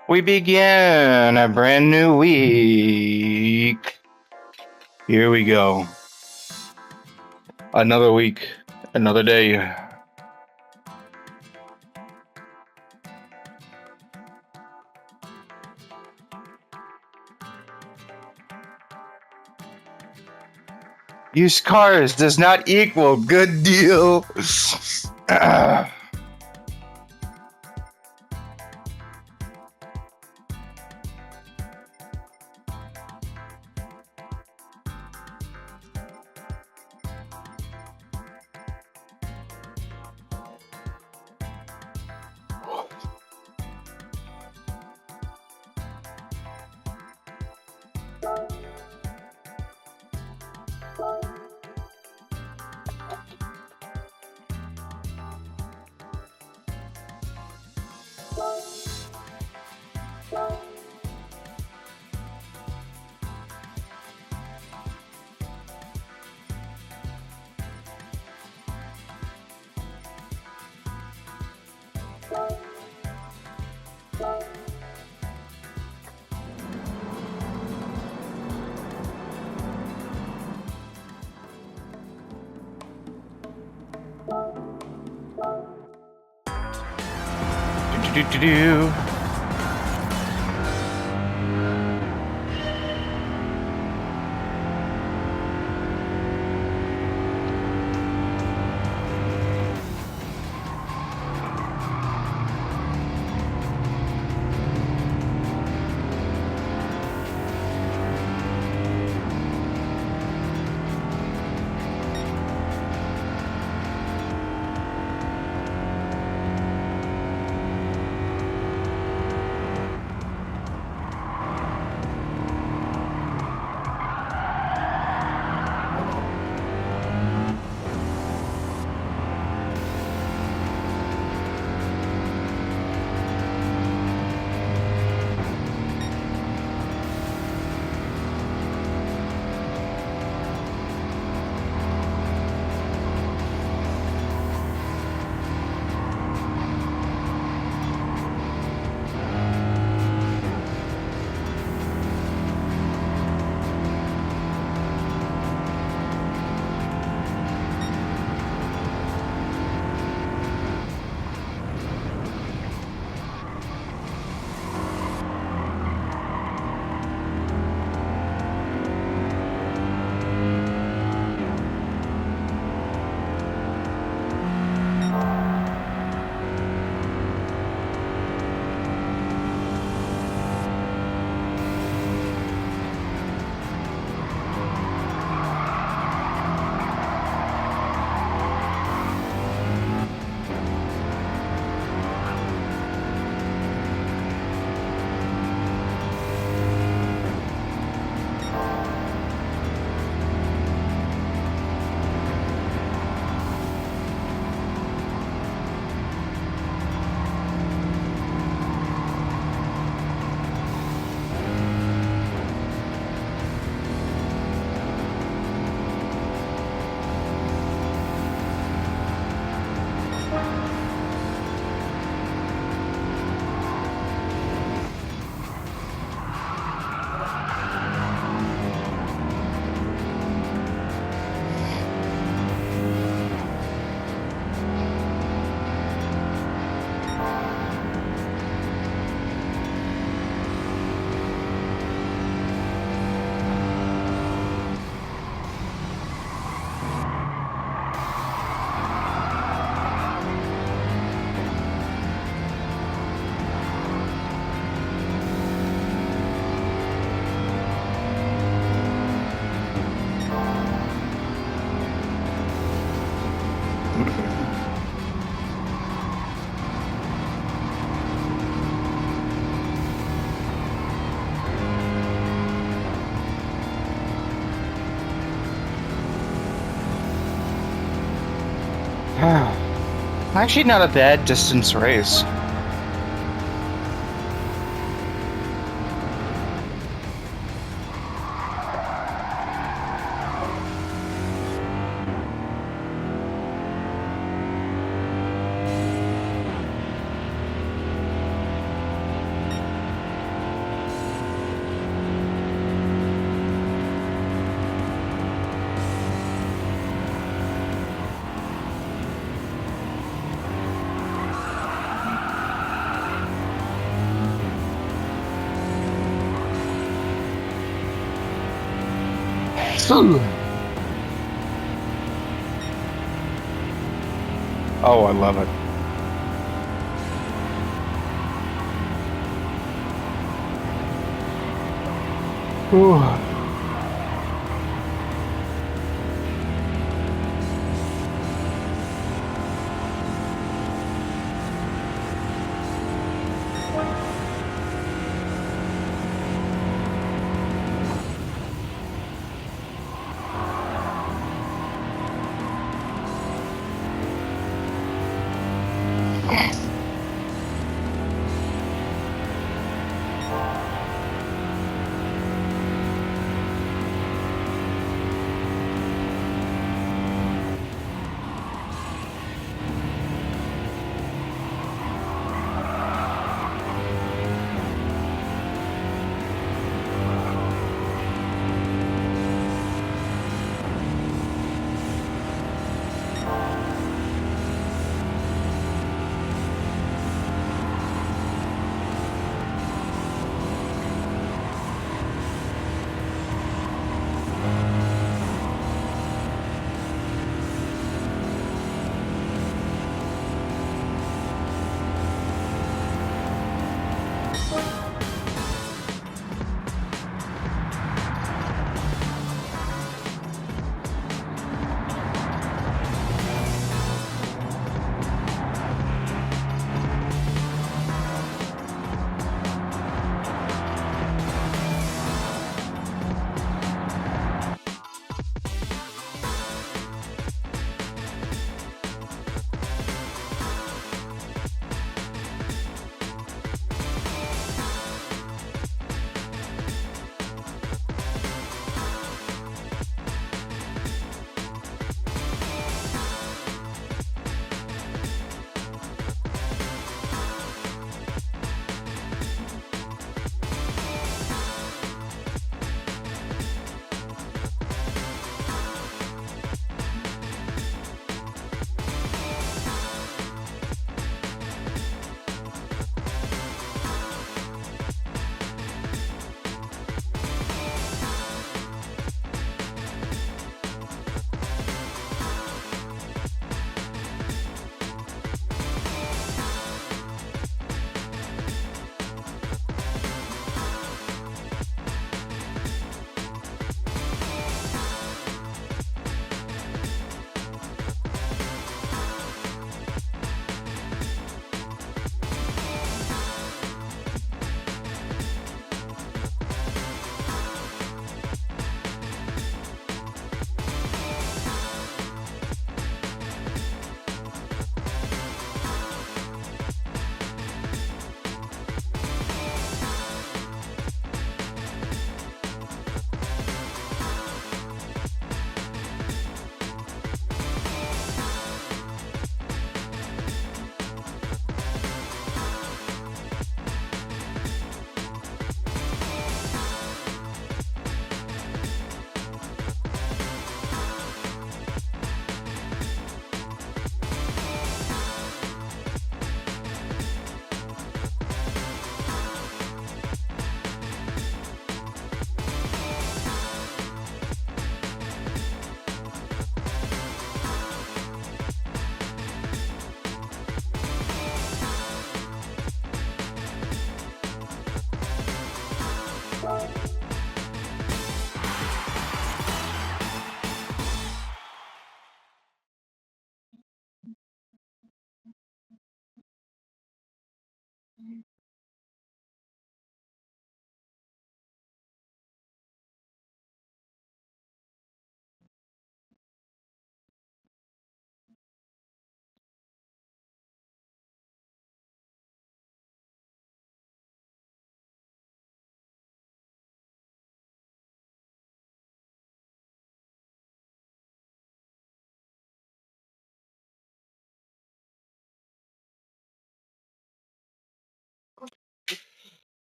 We begin a brand new week. Here we go. Another week, another day. Used cars does not equal good deal. Do. Actually, not a bad distance race. Oh, I love it. Ooh.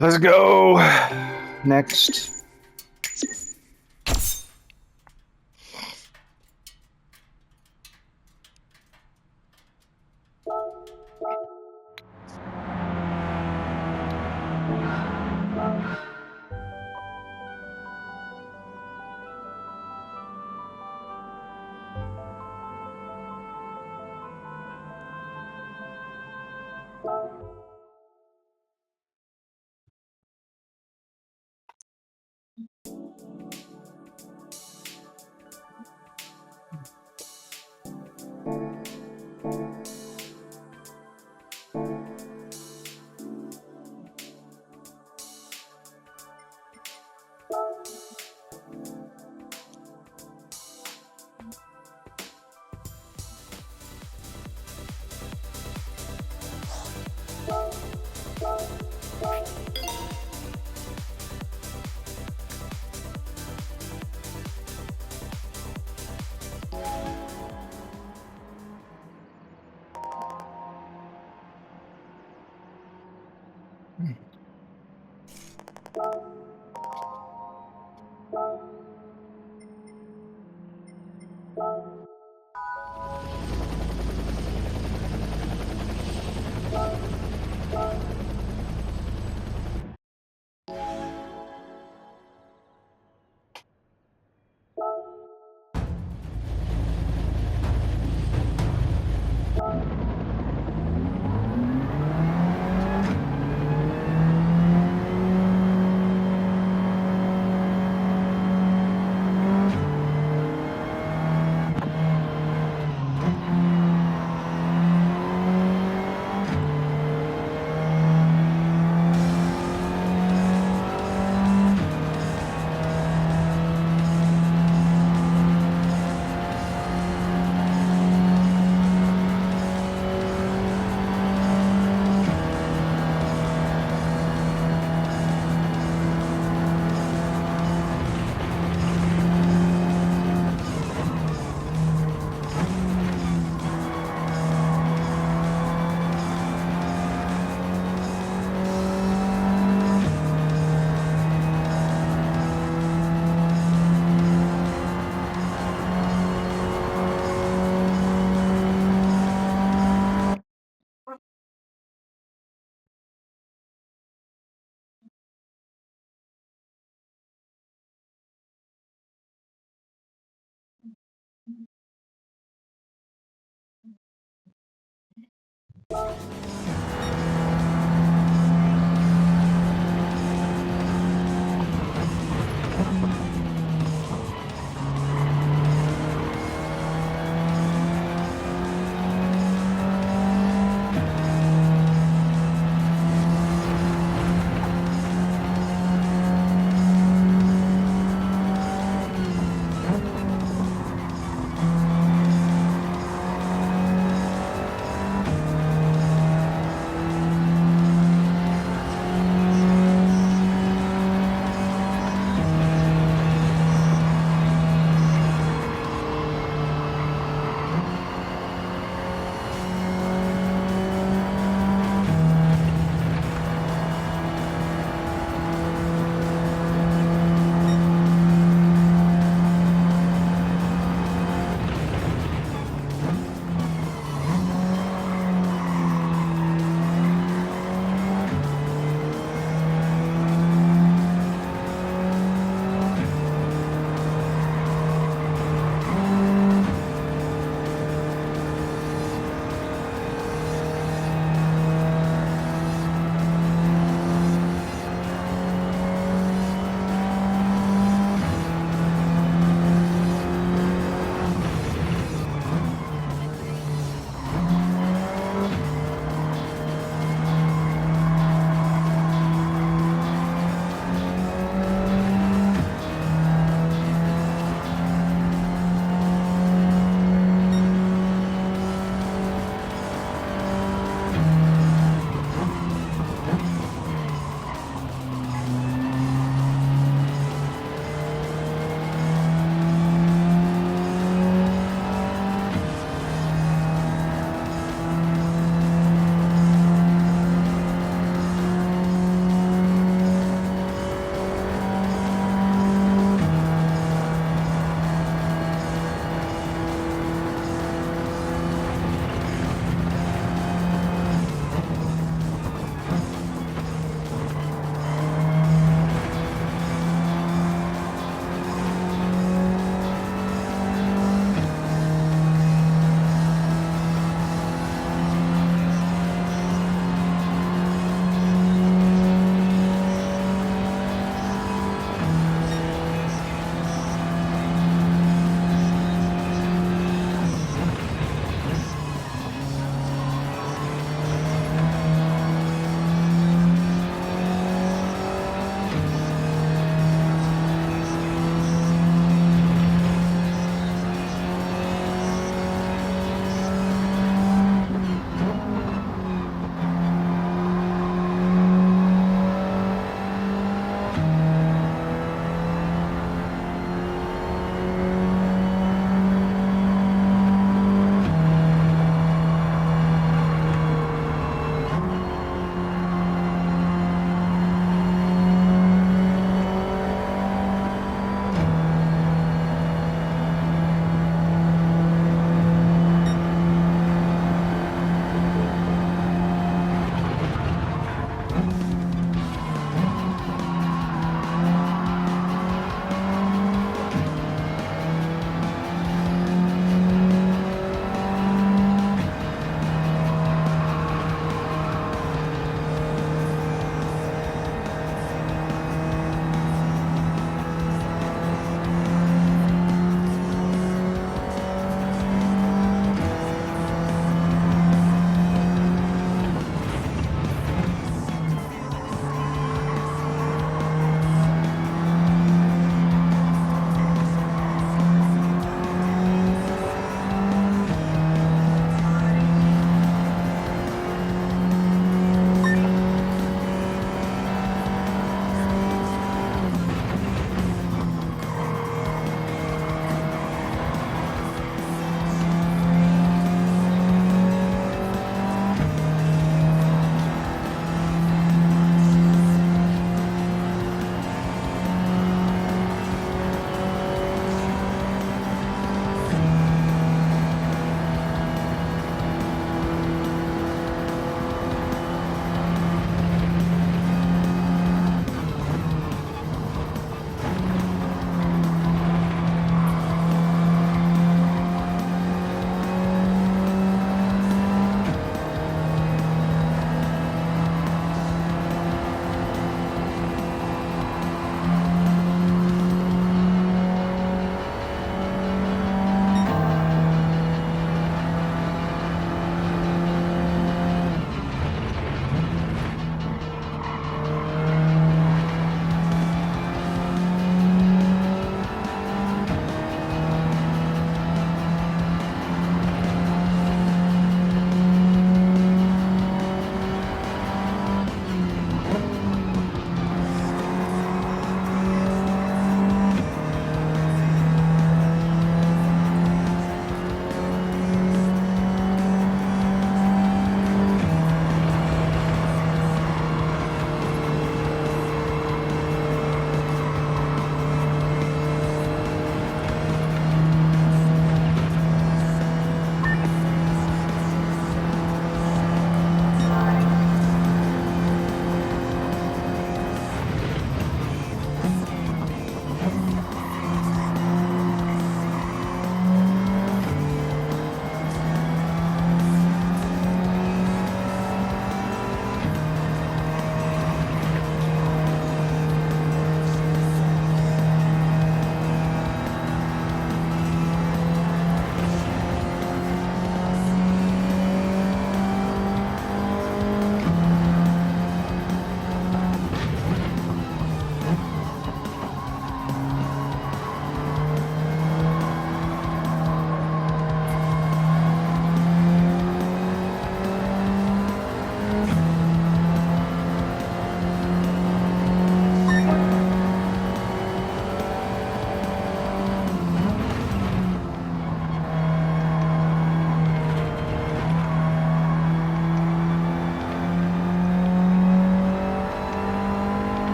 Let's go. Next.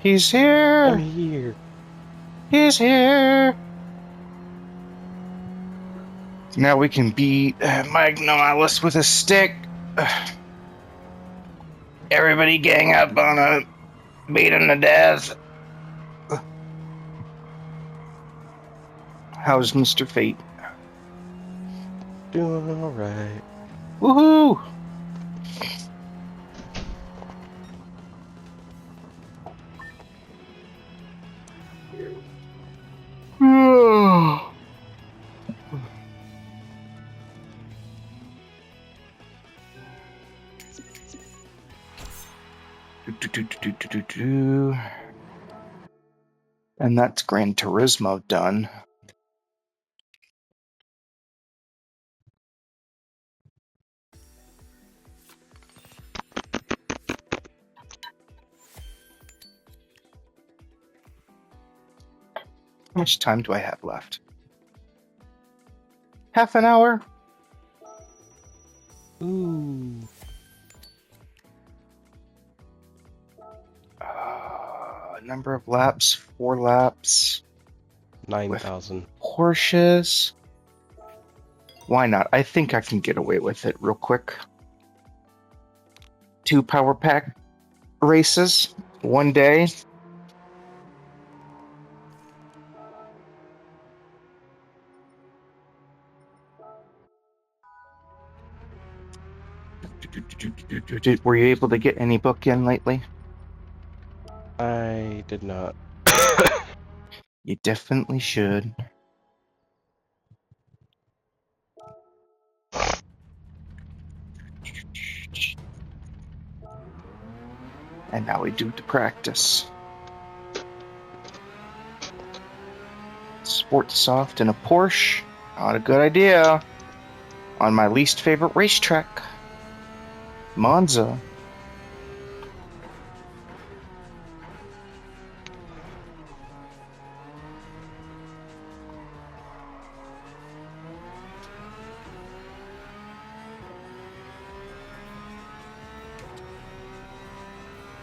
He's I'm here! here. He's here! Now we can beat Magnum Alice with a stick. Everybody gang up on a beat him to death. How's Mr. Fate? Doing alright. Woohoo! And that's Gran Turismo done. How much time do I have left? Half an hour? Ooh. Number of laps, 4 laps. 9,000. Porsches. Why not? I think I can get away with it real quick. 2 power pack races, 1 day. Were you able to get any book in lately? I did not. You definitely should. And now we do the practice. Sports soft in a Porsche. Not a good idea. On my least favorite racetrack, Monza.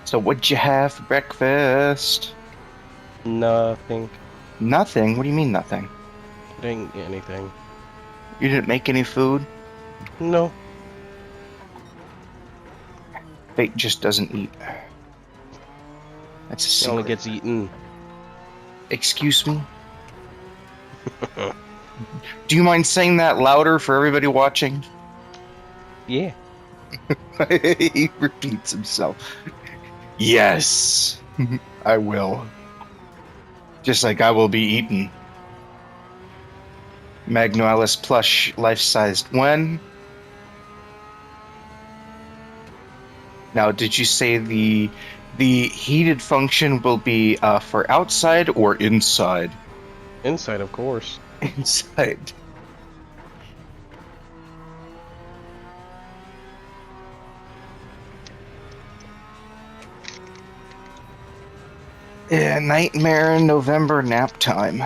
So what'd you have for breakfast? Nothing. Nothing? What do you mean nothing? Didn't get anything. You didn't make any food? No. Fate just doesn't eat. That's a It secret. only gets eaten. Excuse me? Do you mind saying that louder for everybody watching? Yeah. He repeats himself. Yes, I will. Just like I will be eaten. Magnualis plush life-sized when? Now, did you say the heated function will be for outside or inside? Inside, of course. Inside. Yeah, nightmare in November nap time.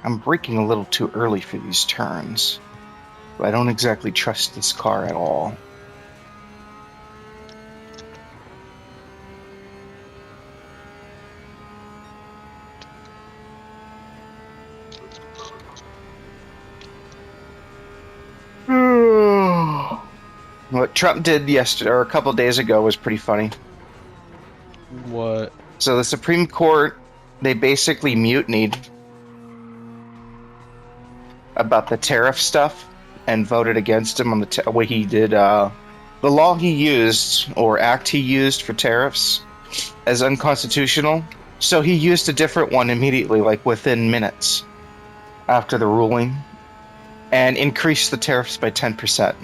I'm braking a little too early for these turns. But I don't exactly trust this car at all. What Trump did yesterday, or a couple days ago, was pretty funny. What? So the Supreme Court, they basically mutinied about the tariff stuff and voted against him on the what he did. The law he used or act he used for tariffs as unconstitutional. So he used a different one immediately, like within minutes after the ruling, and increased the tariffs by 10%.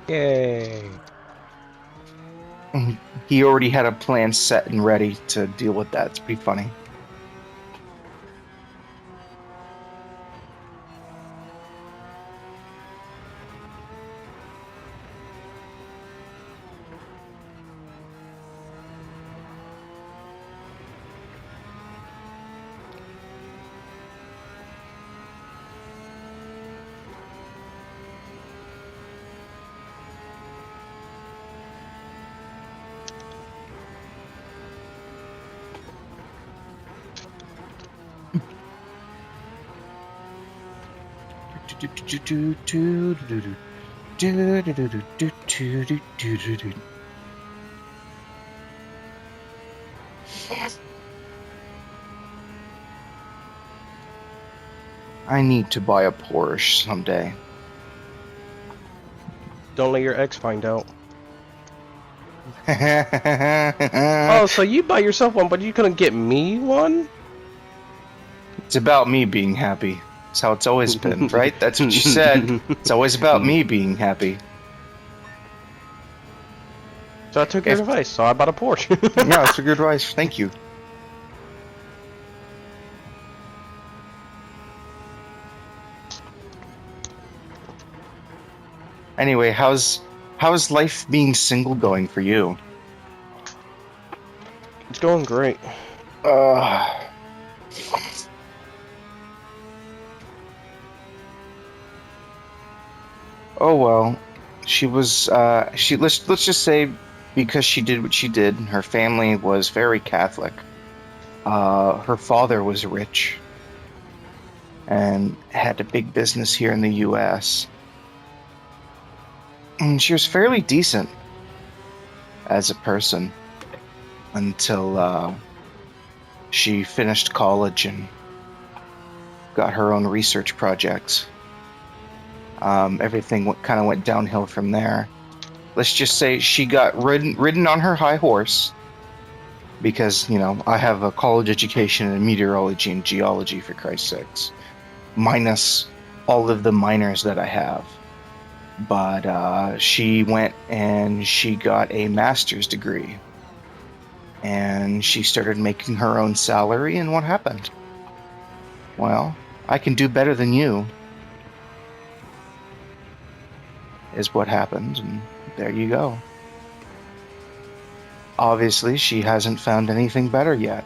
Yay. He already had a plan set and ready to deal with that. It's pretty funny. I need to buy a Porsche someday. Don't let your ex find out. It's Oh, so you buy yourself one, but you couldn't get me one? about me being happy. That's how it's always been, right? That's what you said. It's always about me being happy. So I took your advice, so I bought a Porsche. Yeah, that's a good advice. Thank you. Anyway, how's life being single going for you? It's going great. Uh, oh well, she was. Let's just say because she did what she did, her family was very Catholic. Her father was rich and had a big business here in the U.S. And she was fairly decent as a person until she finished college and got her own research projects. Everything kind of went downhill from there. Let's just say she got ridden on her high horse because, you know, I have a college education in meteorology and geology, for Christ's sakes, minus all of the minors that I have. But she went and she got a master's degree. And she started making her own salary, and what happened? Well, I can do better than you, is what happened, and there you go. Obviously, she hasn't found anything better yet.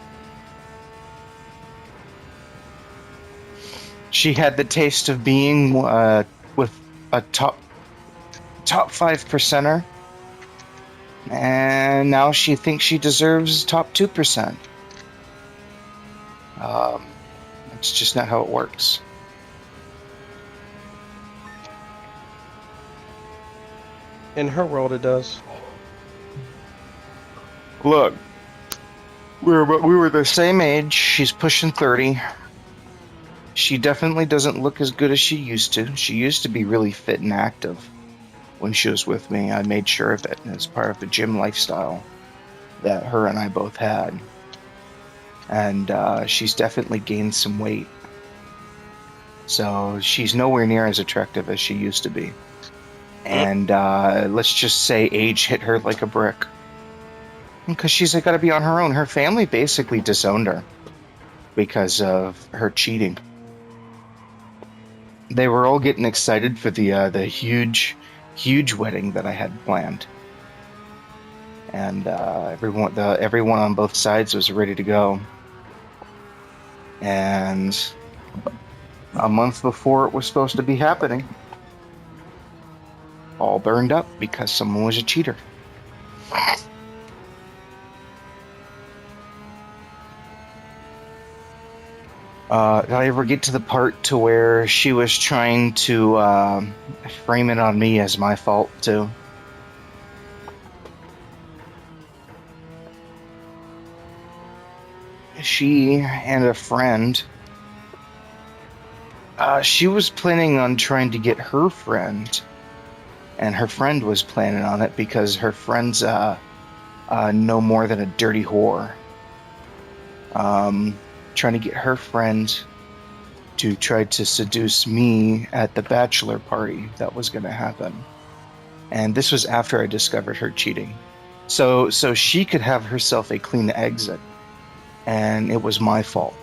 She had the taste of being with a top 5%er, and now she thinks she deserves top 2%. It's just not how it works. In her world, it does. Look, we were the same age. She's pushing 30. She definitely doesn't look as good as she used to. She used to be really fit and active when she was with me. I made sure of it as part of the gym lifestyle that her and I both had. And she's definitely gained some weight. So she's nowhere near as attractive as she used to be. And let's just say age hit her like a brick. Because she's got to be on her own. Her family basically disowned her because of her cheating. They were all getting excited for the huge wedding that I had planned, and everyone on both sides was ready to go. And a month before it was supposed to be happening, all burned up because someone was a cheater. Did I ever get to the part to where she was trying to frame it on me as my fault too? She and a friend, she was planning on trying to get her friend, and her friend was planning on it because her friend's no more than a dirty whore. Trying to get her friend to try to seduce me at the bachelor party that was going to happen. And this was after I discovered her cheating. So she could have herself a clean exit. And it was my fault.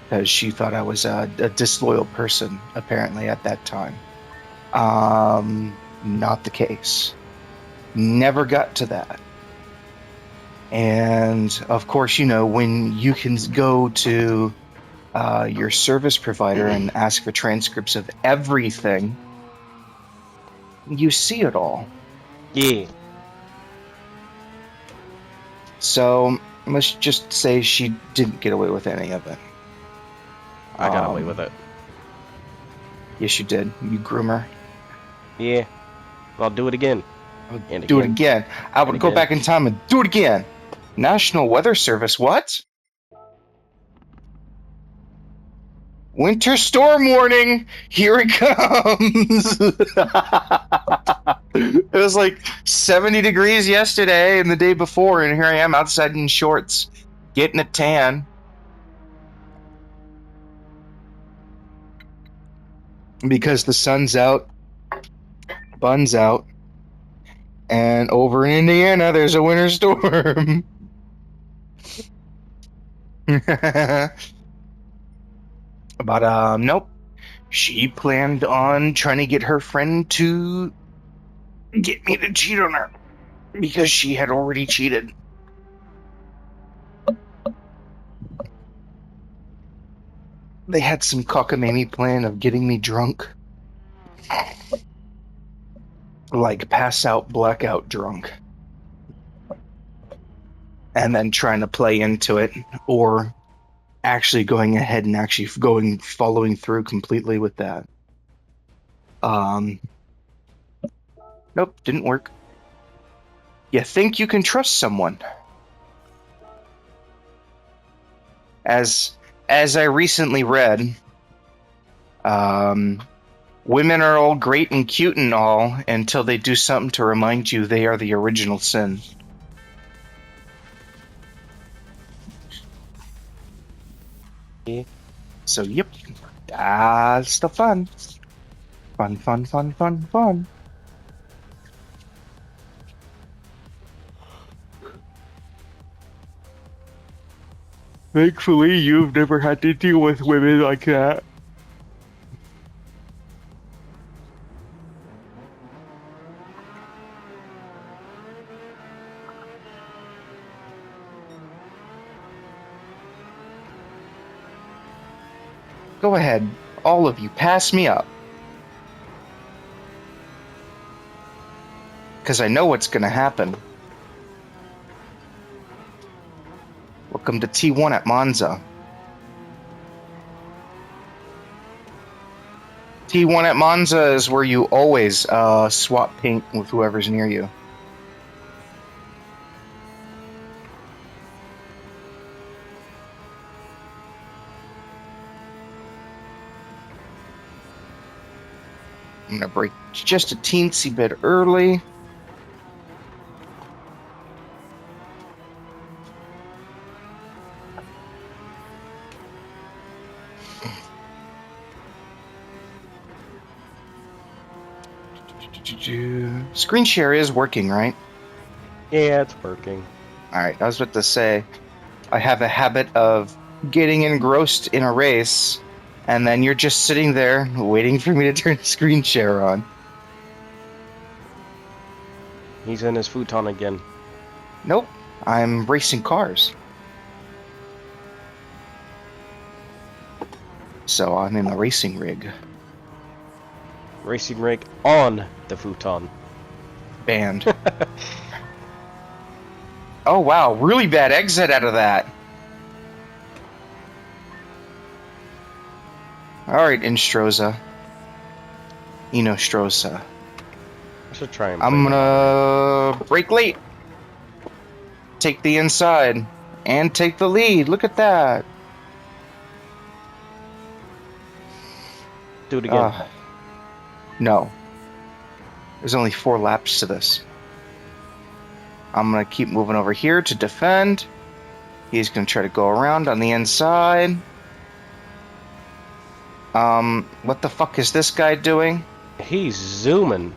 Because she thought I was a disloyal person, apparently, at that time. Not the case. Never got to that. And of course, you know, when you can go to your service provider and ask for transcripts of everything, you see it all. Yeah. So let's just say she didn't get away with any of it. I got away with it. Yes, you did. You groomer. Yeah. I'll do it again. I'll And do it again. again. I would And go again. back in time and do it again. National Weather Service. What? Winter storm warning. Here it comes. It was like 70 degrees yesterday and the day before, and here I am outside in shorts, getting a tan. Because the sun's out, bun's out, and over in Indiana, there's a winter storm. But nope. She planned on trying to get her friend to get me to cheat on her because she had already cheated. They had some cockamamie plan of getting me drunk. Like pass out, blackout drunk. And then trying to play into it, or actually going ahead and actually following through completely with that. Nope, didn't work. You think you can trust someone. As I recently read, women are all great and cute and all until they do something to remind you they are the original sin. Yeah. So, yep. That's the fun. Fun, fun, fun, fun, fun. Thankfully, you've never had to deal with women like that. Go ahead, all of you, pass me up. Because I know what's going to happen. Welcome to T1 at Monza. T1 at Monza is where you always swap paint with whoever's near you. I'm going to brake just a teensy bit early. Screen share is working, right? Yeah, it's working. Alright, I was about to say, I have a habit of getting engrossed in a race, and then you're just sitting there waiting for me to turn the screen share on. He's in his futon again. Nope, I'm racing cars. So I'm in the racing rig. Racing rig on the futon. Banned. Oh wow, really bad exit out of that. Alright, Instroza. Stroza. I should try and I'm gonna brake late. Take the inside. And take the lead. Look at that. Do it again. No. There's only 4 laps to this. I'm going to keep moving over here to defend. He's going to try to go around on the inside. What the fuck is this guy doing? He's zooming.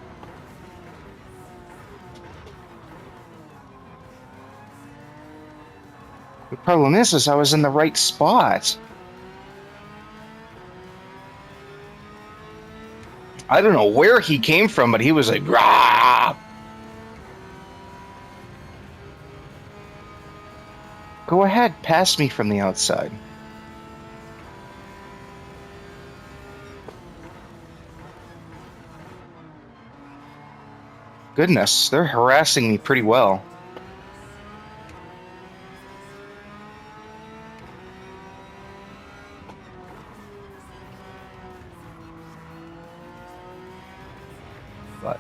The problem is I was in the right spot. I don't know where he came from, but he was like, rah! Go ahead, pass me from the outside. Goodness, they're harassing me pretty well.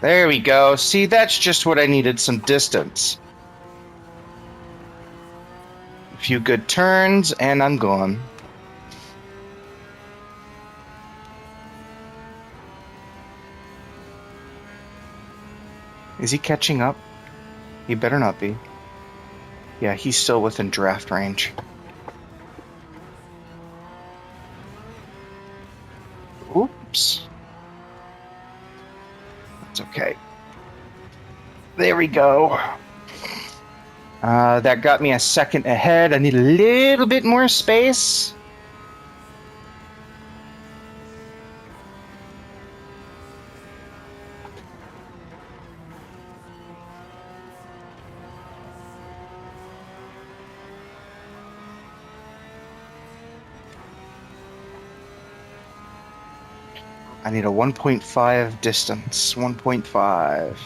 There we go. See, that's just what I needed, some distance. A few good turns, and I'm gone. Is he catching up? He better not be. Yeah, he's still within draft range. Oops. That's okay. There we go. That got me a second ahead. I need a little bit more space. I need a 1.5 distance. 1.5.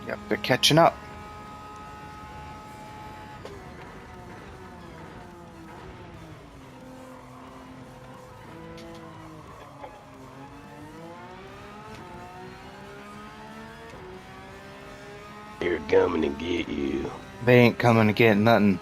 Yep, they're catching up. They're coming to get you. They ain't coming to get nothing.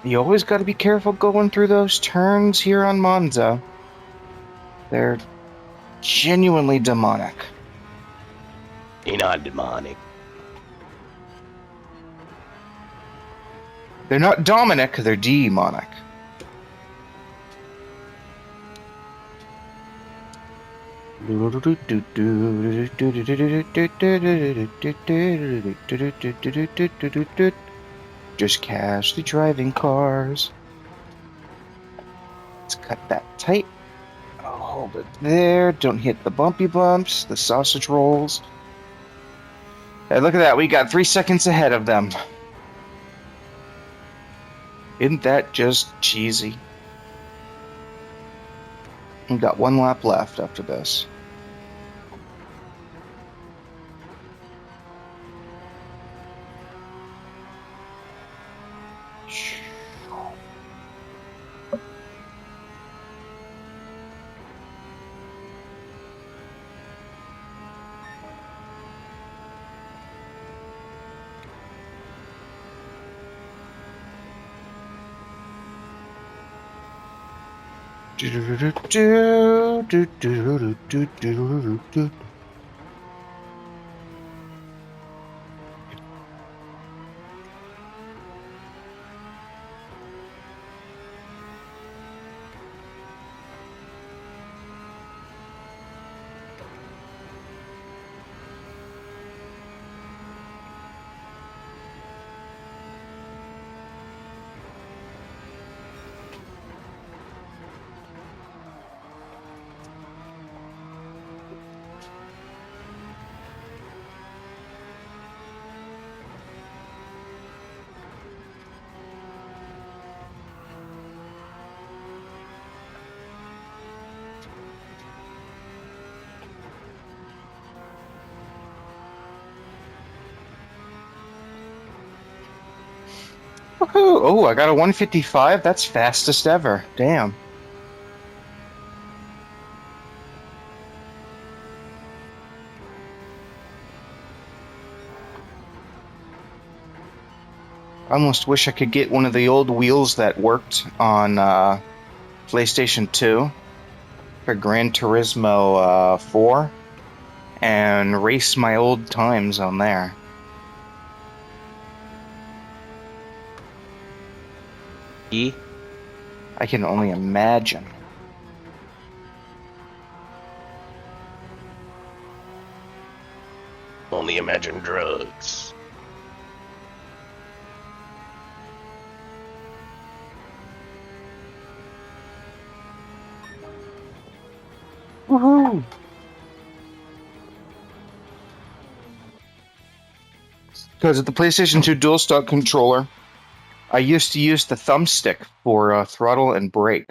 You always got to be careful going through those turns here on Monza. They're genuinely demonic. They're not demonic. They're not Dominic, they're demonic. Just casually driving cars. Let's cut that tight. I'll hold it there. Don't hit the bumpy bumps, the sausage rolls. Hey, look at that. We got 3 seconds ahead of them. Isn't that just cheesy? We've got 1 lap left after this. Woohoo! Oh, I got a 155. That's fastest ever. Damn. I almost wish I could get one of the old wheels that worked on PlayStation 2 for Gran Turismo 4 and race my old times on there. E? I can only imagine. Only imagine drugs. Woohoo! Because at the PlayStation 2 DualShock controller, I used to use the thumbstick for throttle and brake.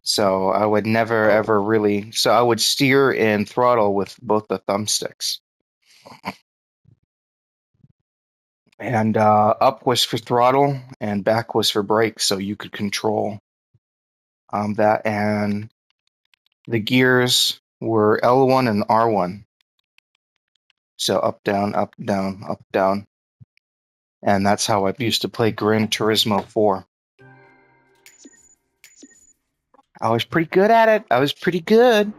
So I would never ever really. So I would steer and throttle with both the thumbsticks. And up was for throttle, and back was for brake, so you could control that. And the gears were L1 and R1. So up, down, up, down, up, down. And that's how I used to play Gran Turismo 4. I was pretty good at it. I was pretty good.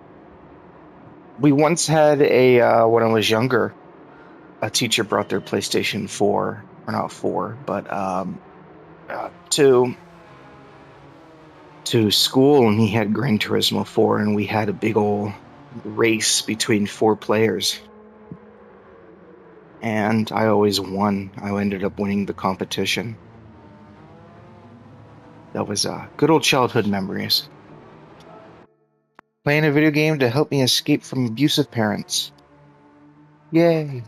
We once had when I was younger, a teacher brought their PlayStation 4, or not 4, but to school, and he had Gran Turismo 4, and we had a big old race between 4 players. And I always won. I ended up winning the competition. That was good old childhood memories. Playing a video game to help me escape from abusive parents. Yay.